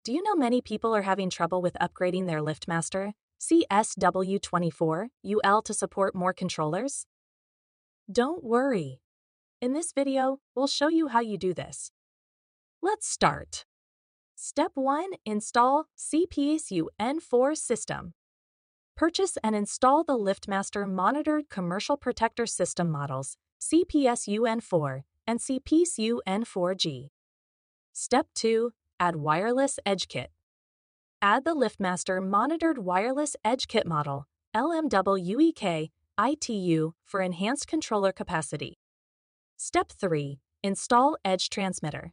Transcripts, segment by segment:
Do you know many people are having trouble with upgrading their LiftMaster CSW24UL to support more controllers? Don't worry. In this video, we'll show you how you do this. Let's start. Step 1. Install CPSU-N4 system. Purchase and install the LiftMaster Monitored Commercial Protector System models CPSU-N4 and CPSU-N4G. Step 2. Add Wireless Edge Kit. Add the LiftMaster Monitored Wireless Edge Kit model LMWEKITU for enhanced controller capacity. Step 3. Install Edge Transmitter.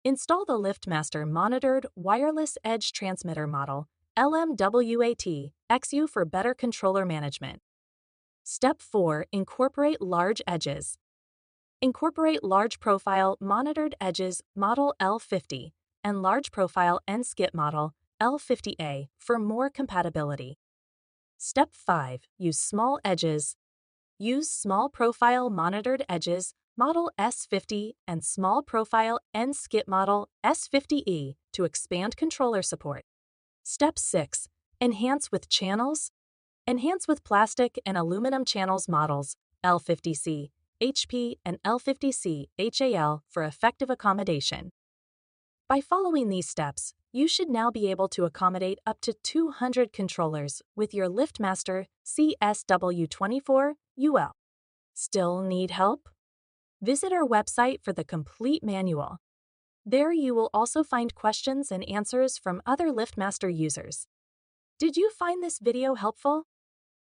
Install the LiftMaster Monitored Wireless Edge Transmitter model LMWEKITU for better controller management. Step 4. Incorporate large edges. Incorporate large profile monitored edges model L50 and large profile Skit model L50A for more compatibility. Step 5. Use small edges. Use small profile monitored edges model S50 and small profile Skit model S50E to expand controller support. Step 6. Enhance with channels. Enhance with plastic and aluminum channels models L50C, HP, and L50C HAL for effective accommodation. By following these steps, you should now be able to accommodate up to 200 controllers with your LiftMaster CSW24UL. Still need help? Visit our website for the complete manual. There you will also find questions and answers from other LiftMaster users. Did you find this video helpful?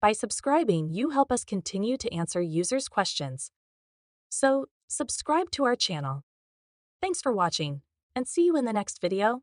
By subscribing, you help us continue to answer users' questions. So, subscribe to our channel. Thanks for watching, and see you in the next video.